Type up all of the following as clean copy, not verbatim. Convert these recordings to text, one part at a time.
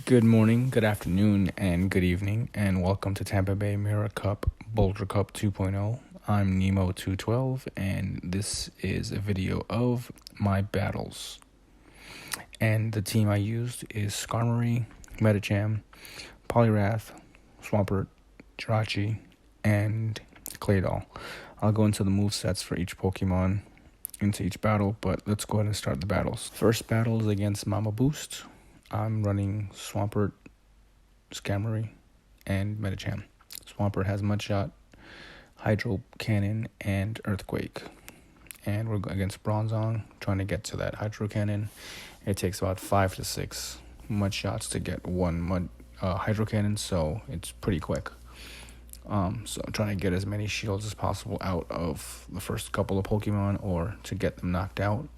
Good morning, good afternoon, and good evening, and welcome to Tampa Bay Mirror Cup, Boulder Cup 2.0. I'm Nemo212, and this is a video of my battles. And the team I used is Skarmory, Medicham, Poliwrath, Swampert, Jirachi, and Claydol. I'll go into the movesets for each Pokemon into each battle, but let's go ahead and start the battles. First battle is against Mama Boost. I'm running Swampert, Skarmory, and Medicham. Swampert has Mudshot, Hydro Cannon, and Earthquake. And we're against Bronzong, trying to get to that Hydro Cannon. It takes about 5 to 6 Mudshots to get one Hydro Cannon, so it's pretty quick. So I'm trying to get as many shields as possible out of the first couple of Pokemon or to get them knocked out.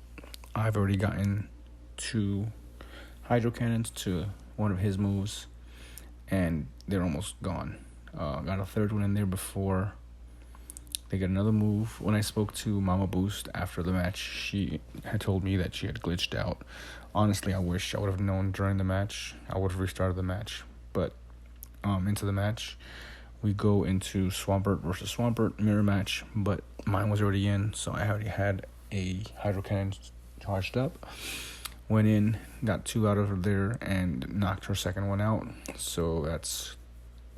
I've already gotten 2 Hydro Cannons to one of his moves, and they're almost gone. Got a third one in there before they get another move. When I spoke to Mama Boost after the match, she had told me that she had glitched out. Honestly, I wish I would have known during the match. I would have restarted the match. But into the match, we go into Swampert versus Swampert mirror match, but mine was already in, so I already had a Hydro Cannon charged up. Went in, got 2 out of her there, and knocked her second one out. So that's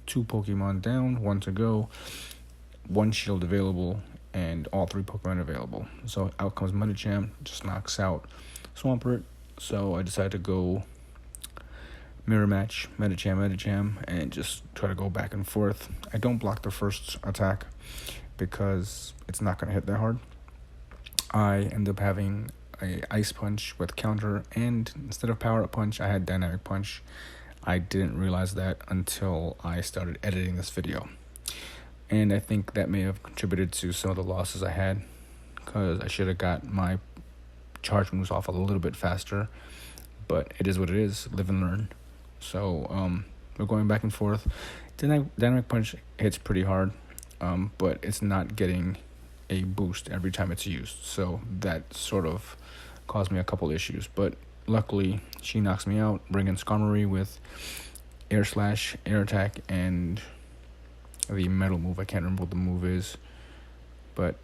2 Pokemon down, 1 to go, 1 shield available, and all 3 Pokemon available. So out comes Medicham, just knocks out Swampert. So I decided to go mirror match, Medicham, and just try to go back and forth. I don't block the first attack because it's not going to hit that hard. I end up having a Ice Punch with counter, and instead of Power Up Punch, I had Dynamic Punch. I didn't realize that until I started editing this video. And I think that may have contributed to some of the losses I had, because I should have got my charge moves off a little bit faster. But it is what it is, live and learn. So we're going back and forth. Dynamic Punch hits pretty hard, but it's not getting a boost every time it's used. So that sort of caused me a couple issues. But luckily, she knocks me out, bringing Skarmory with Air Slash, Air Attack, and the Metal move. I can't remember what the move is, but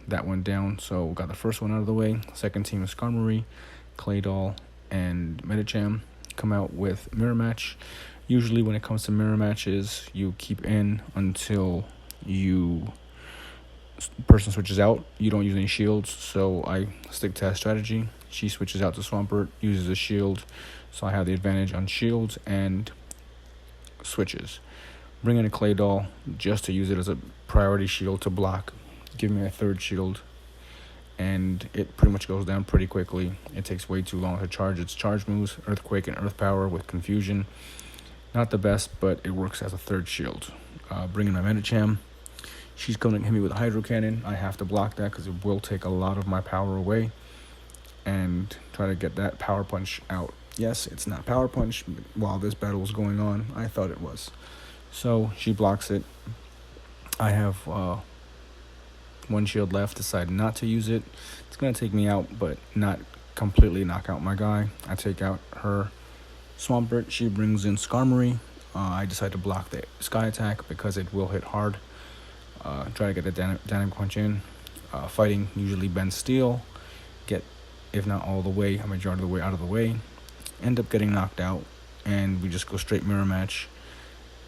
that went down. So got the first one out of the way. Second team is Skarmory, Claydol, and Medicham come out with mirror match. Usually when it comes to mirror matches, you keep in until person switches out. You don't use any shields, so I stick to that strategy. She switches out to Swampert, uses a shield, so I have the advantage on shields and switches. Bring in a Claydol just to use it as a priority shield to block, give me a third shield, and it pretty much goes down pretty quickly. It takes way too long to charge its charge moves, Earthquake and Earth Power with Confusion. Not the best, but it works as a third shield. Bring in my Medicham. She's going to hit me with a Hydro Cannon. I have to block that because it will take a lot of my power away and try to get that Power Punch out. Yes, it's not Power Punch, but while this battle was going on, I thought it was. So she blocks it. I have 1 shield left, decide not to use it. It's going to take me out, but not completely knock out my guy. I take out her Swampert. She brings in Skarmory. I decide to block the Sky Attack because it will hit hard. Try to get the Dynamic Punch in. Fighting usually bends steel. Get, if not all the way, a majority of the way out of the way. End up getting knocked out, and we just go straight mirror match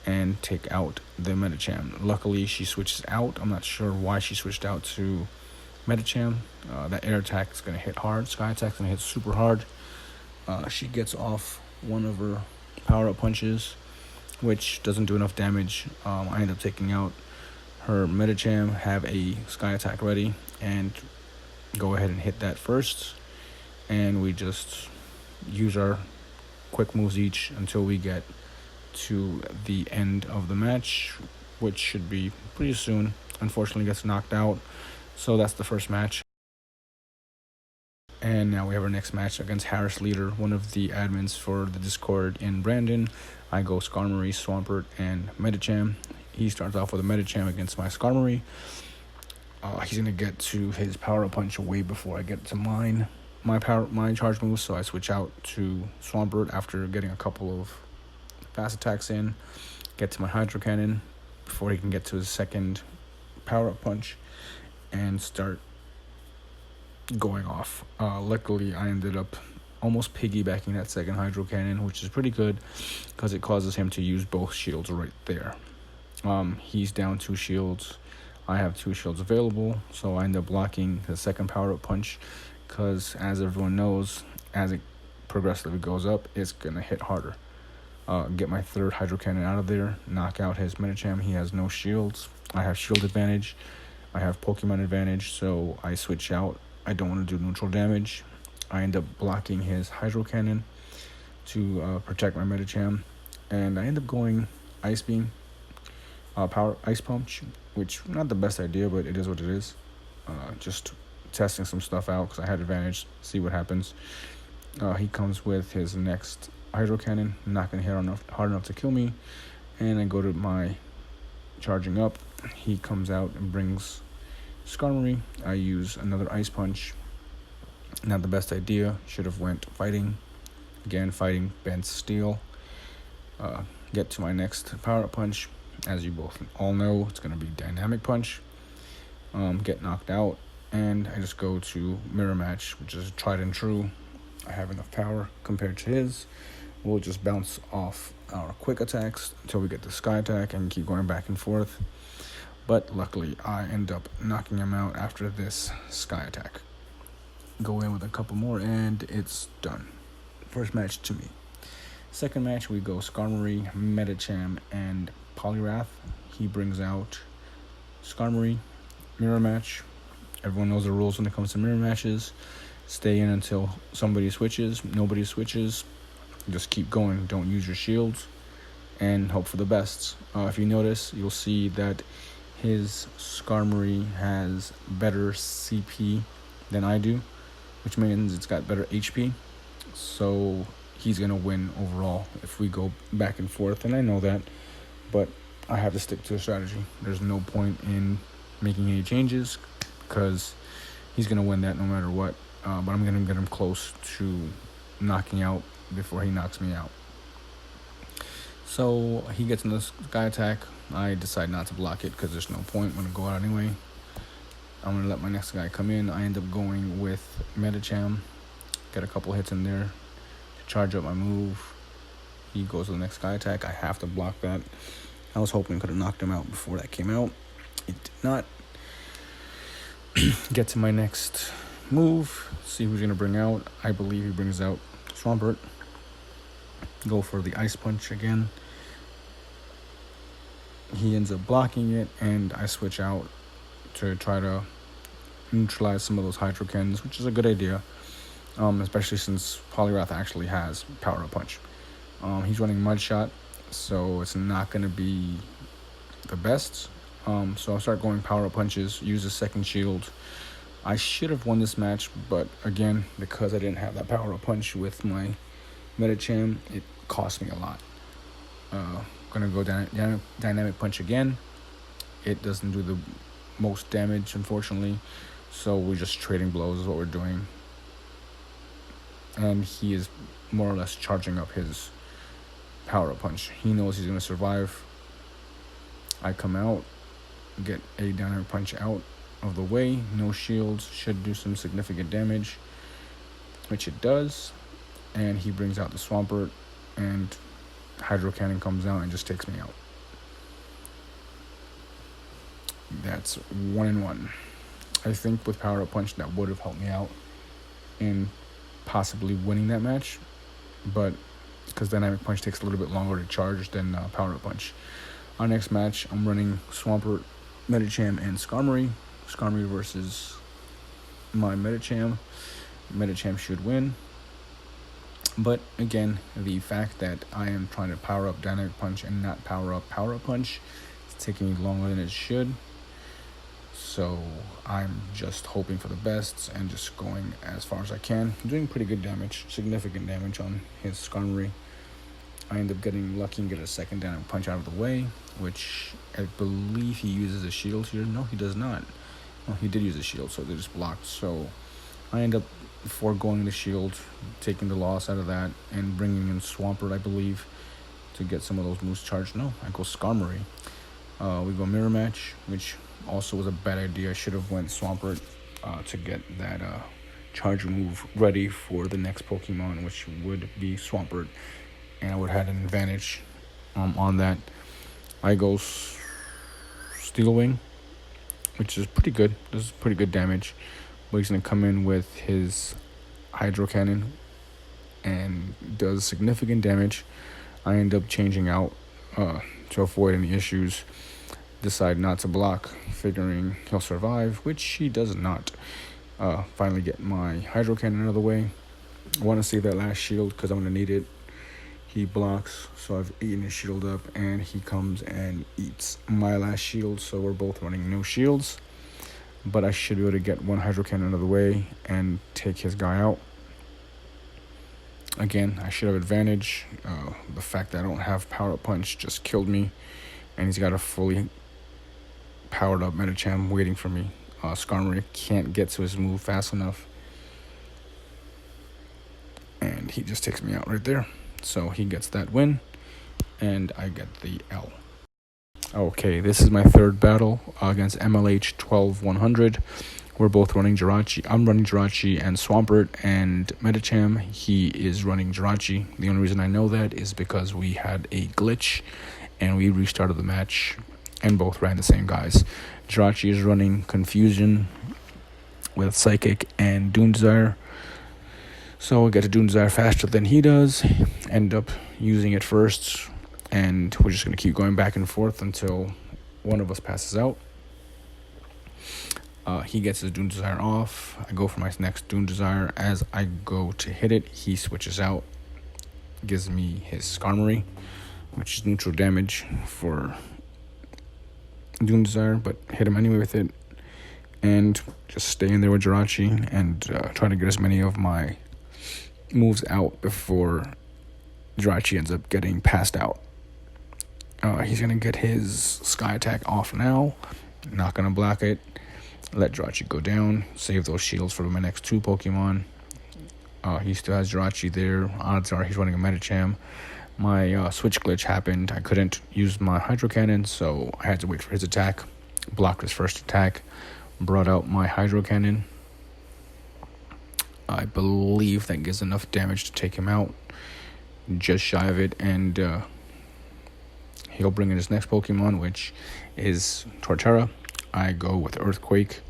and take out the Medicham. Luckily, she switches out. I'm not sure why she switched out to Medicham. That Air Attack is going to hit hard. Sky Attack is going to hit super hard. She gets off one of her power-up punches, which doesn't do enough damage. I end up taking out her Medicham, have a Sky Attack ready, and go ahead and hit that first. And we just use our quick moves each until we get to the end of the match, which should be pretty soon. Unfortunately, gets knocked out. So that's the first match. And now we have our next match against Harris Leader, one of the admins for the Discord in Brandon. I go Skarmory, Swampert, and Medicham. He starts off with a Medicham against my Skarmory. He's going to get to his Power Up Punch way before I get to my charge moves, so I switch out to Swampert after getting a couple of fast attacks in, get to my Hydro Cannon before he can get to his second power-up punch and start going off. Luckily, I ended up almost piggybacking that second Hydro Cannon, which is pretty good because it causes him to use both shields right there. He's down 2 shields. I have 2 shields available, so I end up blocking the second power-up punch because, as everyone knows, as it progressively goes up, it's going to hit harder. Get my third Hydro Cannon out of there, knock out his Medicham. He has no shields. I have shield advantage. I have Pokemon advantage, so I switch out. I don't want to do neutral damage. I end up blocking his Hydro Cannon to protect my Medicham, and I end up going Ice Beam, Power Ice Punch, which not the best idea, but it is what it is. Just testing some stuff out because I had advantage. See what happens. He comes with his next Hydro Cannon, not gonna hit hard enough to kill me, and I go to my charging up. He comes out and brings Skarmory. I use another Ice Punch. Not the best idea. Should have went Fighting. Again, Fighting bends Steel. Get to my next Power-Up Punch. As you both all know, it's going to be Dynamic Punch. Get knocked out, and I just go to Mirror Match, which is tried and true. I have enough power compared to his. We'll just bounce off our quick attacks until we get the Sky Attack and keep going back and forth. But luckily, I end up knocking him out after this Sky Attack. Go in with a couple more, and it's done. First match to me. Second match, we go Skarmory, Medicham, and Poliwrath. He brings out Skarmory. Mirror match. Everyone knows the rules when it comes to mirror matches. Stay in until somebody switches. Nobody switches. Just keep going. Don't use your shields. And hope for the best. If you notice, you'll see that his Skarmory has better CP than I do, which means it's got better HP. So he's going to win overall if we go back and forth. And I know that, but I have to stick to the strategy. There's no point in making any changes because he's going to win that no matter what. But I'm going to get him close to knocking out before he knocks me out. So he gets in the Sky Attack. I decide not to block it because there's no point. I'm going to go out anyway. I'm going to let my next guy come in. I end up going with Medicham. Get a couple hits in there to charge up my move. He goes to the next Sky Attack. I have to block that. I was hoping I could have knocked him out before that came out. It did not. Get to my next move. See who's going to bring out. I believe he brings out Swampert. Go for the Ice Punch again. He ends up blocking it, and I switch out to try to neutralize some of those Hydro Cannons, which is a good idea, especially since Poliwrath actually has Power-Up Punch. He's running Mud Shot, so it's not going to be the best. So I'll start going Power-Up Punches, use a second shield. I should have won this match, but again, because I didn't have that Power-Up Punch with my Medicham, it cost me a lot. Gonna go Dynamic Punch again. It doesn't do the most damage, unfortunately, so we're just trading blows is what we're doing. And he is more or less charging up his Power-Up Punch. He knows he's gonna survive. I come out, get a Dynamic Punch out of the way. No shields, should do some significant damage, which it does. And he brings out the Swampert, and Hydro Cannon comes out and just takes me out. That's 1-1. I think with Power-Up Punch that would have helped me out in possibly winning that match, but because Dynamic Punch takes a little bit longer to charge than Power-Up Punch. Our next match, I'm running Swampert, Medicham, and Skarmory. Skarmory versus my Medicham. Medicham should win. But again, the fact that I am trying to power up Dynamic Punch and not power up Power-Up Punch is taking me longer than it should. So I'm just hoping for the best and just going as far as I can. I'm doing pretty good damage, significant damage on his Skarmory. I end up getting lucky and get a second Dynamic Punch out of the way, which I believe he uses a shield here. No, he does not. Well, he did use a shield, so they just blocked. So I end up foregoing the shield, taking the loss out of that, and bringing in Swampert, I believe. to get some of those moves charged. No, I go Skarmory. We go Mirror Match, which also was a bad idea. I should have went Swampert to get that charge move ready for the next Pokemon, which would be Swampert, and I would have had an advantage on that. I go Steel Wing, which is pretty good. This is pretty good damage. But he's going to come in with his Hydro Cannon and does significant damage. I end up changing out to avoid any issues. Decide not to block, figuring he'll survive, which he does not. Finally get my Hydro Cannon out of the way. I want to save that last shield because I'm going to need it. He blocks, so I've eaten his shield up, and he comes and eats my last shield, so we're both running no shields. But I should be able to get one Hydro Cannon out of the way and take his guy out. Again, I should have advantage. The fact that I don't have Power Up Punch just killed me, and he's got a fully powered up Medicham waiting for me. Skarmory can't get to his move fast enough, and he just takes me out right there. So he gets that win, and I get the L. Okay, this is my third battle against MLH 12100. We're both running Jirachi. I'm running Jirachi and Swampert and Medicham. He is running Jirachi. The only reason I know that is because we had a glitch and we restarted the match and both ran the same guys. Jirachi is running Confusion with Psychic and Dune Desire. So I get to Dune Desire faster than he does. End up using it first. And we're just going to keep going back and forth until one of us passes out. He gets his Dune Desire off. I go for my next Dune Desire. As I go to hit it, he switches out. Gives me his Skarmory, which is neutral damage for Dune Desire, but hit him anyway with it. And just stay in there with Jirachi and try to get as many of my moves out before Jirachi ends up getting passed out. He's going to get his Sky Attack off now. Not going to block it. Let Jirachi go down. Save those shields for my next two Pokemon. He still has Jirachi there. Odds are he's running a Medicham. My switch glitch happened. I couldn't use my Hydro Cannon, so I had to wait for his attack. Blocked his first attack. Brought out my Hydro Cannon. I believe that gives enough damage to take him out. Just shy of it, and he'll bring in his next Pokemon, which is Torterra. I go with Earthquake.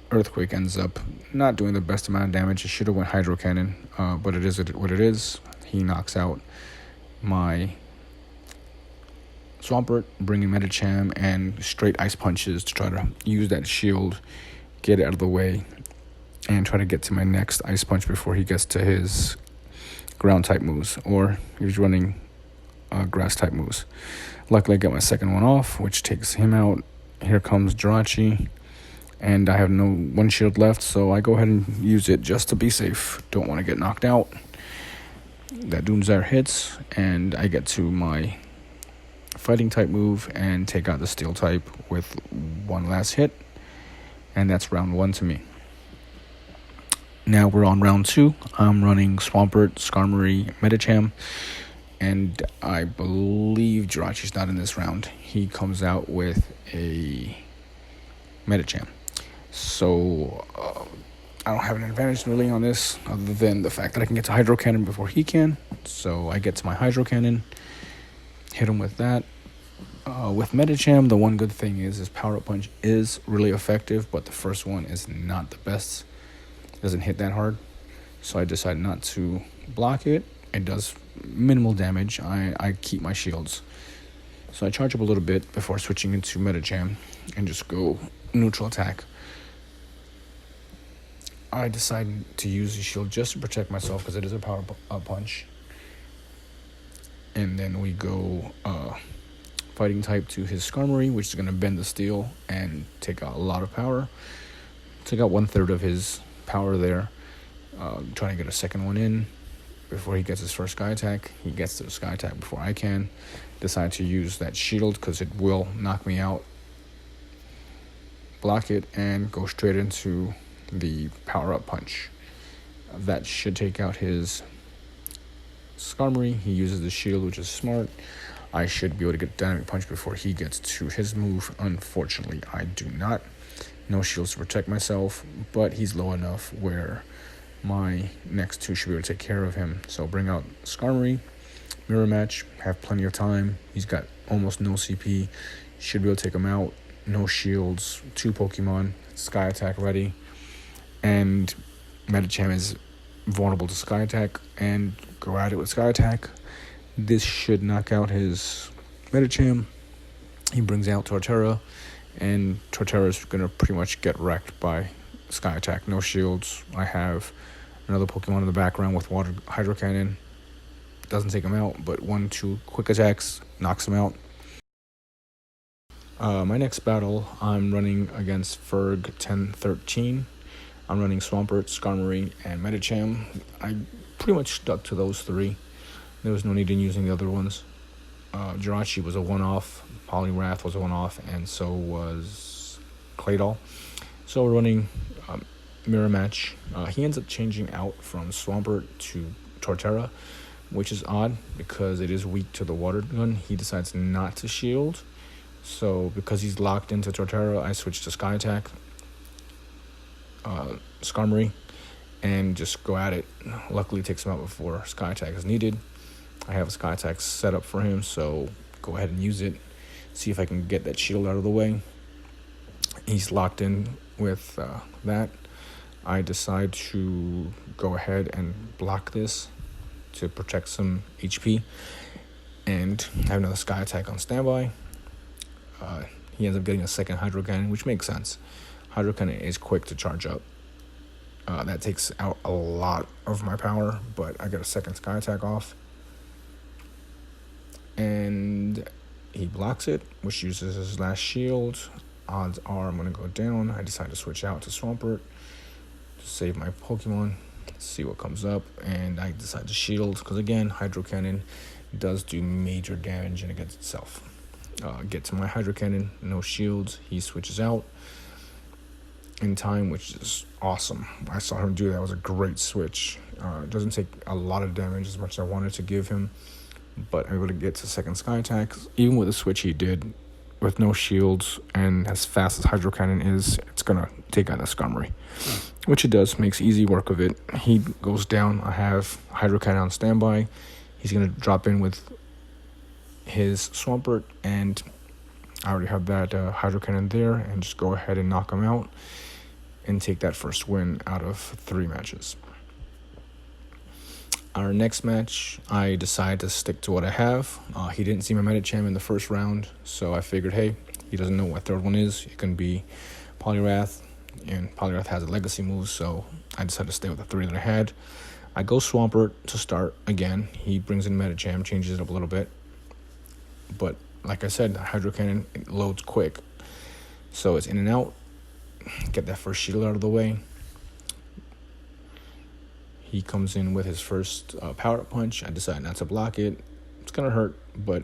Earthquake ends up not doing the best amount of damage. It should have went Hydro Cannon, but it is what it is. He knocks out my Swampert, bringing Medicham and straight Ice Punches to try to use that shield, get it out of the way, and try to get to my next Ice Punch before he gets to his ground type moves, or he's running grass type moves. Luckily I get my second one off, which takes him out. Here comes Jirachi, and I have no one shield left, so I go ahead and use it just to be safe. Don't want to get knocked out. That Dune Desire hits, and I get to my fighting type move and take out the steel type with one last hit, and that's round one to me. Now we're on round two. I'm running Swampert, Skarmory, Medicham, and I believe Jirachi's not in this round. He comes out with a Medicham. So I don't have an advantage really on this other than the fact that I can get to Hydro Cannon before he can. So I get to my Hydro Cannon, hit him with that. With Medicham, the one good thing is his Power Up Punch is really effective, but the first one is not the best. It doesn't hit that hard. So I decide not to block it. It does minimal damage. I keep my shields. So I charge up a little bit before switching into Medicham and just go neutral attack. I decide to use the shield just to protect myself because it is a Power Up Punch. And then we go fighting type to his Skarmory, which is going to bend the steel and take out a lot of power. Take out 1/3 of his power there. Trying to get a second one in before he gets his first Sky Attack. He gets to the Sky Attack before I can. Decide to use that shield because it will knock me out. Block it and go straight into the Power Up Punch. That should take out his Skarmory. He uses the shield, which is smart. I should be able to get Dynamic Punch before he gets to his move. Unfortunately, I do not. No shields to protect myself, but he's low enough where my next two should be able to take care of him. So bring out Skarmory, Mirror Match, have plenty of time. He's got almost no CP. Should be able to take him out. No shields, 2 Pokemon, Sky Attack ready. And Medicham is vulnerable to Sky Attack, and go at it with Sky Attack. This should knock out his Medicham. He brings out Torterra, and Torterra is going to pretty much get wrecked by Sky Attack. No shields. I have another Pokemon in the background with Water Hydro Cannon. Doesn't take him out, but 1-2 quick attacks knocks him out. My next battle, I'm running against Ferg 1013. I'm running Swampert, Skarmory, and Medicham. I pretty much stuck to those 3. There was no need in using the other ones. Jirachi was a one-off, Poliwrath was a one-off, and so was Claydol. So we're running Mirror Match. He ends up changing out from Swampert to Torterra, which is odd because it is weak to the Water Gun. He decides not to shield. So because he's locked into Torterra, I switch to Sky Attack, Skarmory, and just go at it. Luckily it takes him out before Sky Attack is needed. I have a Sky Attack set up for him, so go ahead and use it. See if I can get that shield out of the way. He's locked in with that. I decide to go ahead and block this to protect some HP, and have another Sky Attack on standby. He ends up getting a second Hydro Cannon, which makes sense. Hydro Cannon is quick to charge up. That takes out a lot of my power, but I get a second Sky Attack off. And he blocks it, which uses his last shield. Odds are I'm going to go down. I decide to switch out to Swampert to save my Pokemon. See what comes up, and I decide to shield, because again, Hydro Cannon does do major damage against itself. Get to my Hydro Cannon, no shields. He switches out in time, which is awesome. I saw him do that. It was a great switch. It doesn't take a lot of damage as much as I wanted to give him, but I'm able to get to second Sky Attack. Even with the switch he did, with no shields and as fast as Hydro Cannon is, it's going to take out the Skarmory, which it does. Makes easy work of it. He goes down. I have Hydro Cannon on standby. He's going to drop in with his Swampert, and I already have that Hydro Cannon there, and just go ahead and knock him out and take that first win out of 3 matches. Our next match, I decide to stick to what I have. He didn't see my Medicham in the first round, so I figured, hey, he doesn't know what third one is. It can be Poliwrath, and Poliwrath has a legacy move, so I decided to stay with the 3 that I had. I go Swampert to start again. He brings in Medicham, changes it up a little bit. But like I said, Hydro Cannon loads quick, so it's in and out. Get that first shield out of the way. He comes in with his first Power Up Punch. I decide not to block it. It's gonna hurt, but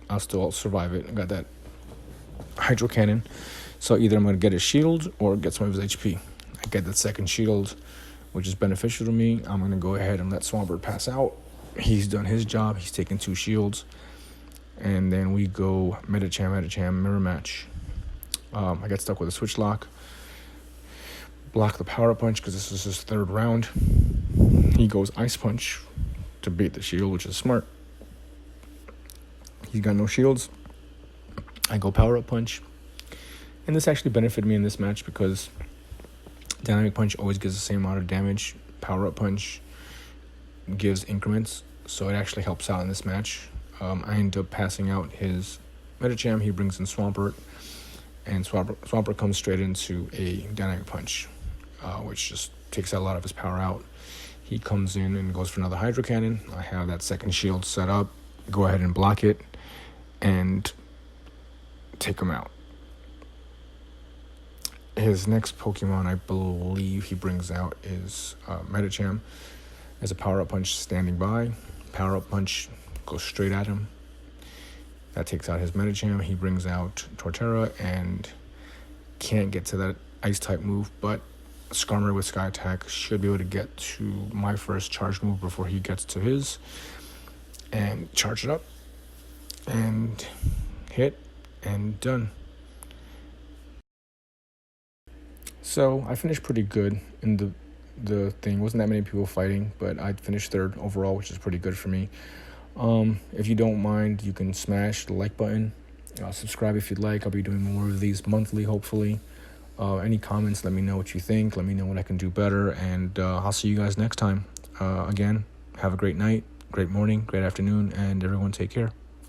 I'll still survive it. I got that Hydro Cannon, so either I'm gonna get a shield or get some of his HP. I get that second shield, which is beneficial to me. I'm gonna go ahead and let Swampert pass out. He's done his job. He's taken 2 shields. And then we go Medicham, Mirror Match. I get stuck with a Switch Lock. Block the Power Up Punch because this is his 3rd round. He goes Ice Punch to beat the shield, which is smart. He's got no shields. I go Power Up Punch. And this actually benefited me in this match because Dynamic Punch always gives the same amount of damage. Power Up Punch gives increments, so it actually helps out in this match. I end up passing out his Medicham. He brings in Swampert, and Swampert comes straight into a Dynamic Punch, which just takes a lot of his power out. He comes in and goes for another Hydro Cannon. I have that second shield set up. Go ahead and block it and take him out. His next Pokemon, I believe he brings out, is Medicham. As a Power Up Punch standing by. Power Up Punch goes straight at him. That takes out his Medicham. He brings out Torterra and can't get to that Ice type move, but with Sky Attack should be able to get to my first charge move before he gets to his. and charge it up and hit and done. So I finished pretty good in the thing. Wasn't that many people fighting, but I finished third overall, which is pretty good for me. If you don't mind, you can smash the like button. Subscribe if you'd like. I'll be doing more of these monthly, hopefully. Any comments, let me know what you think. Let me know what I can do better. And I'll see you guys next time. Again, have a great night, great morning, great afternoon, and everyone take care.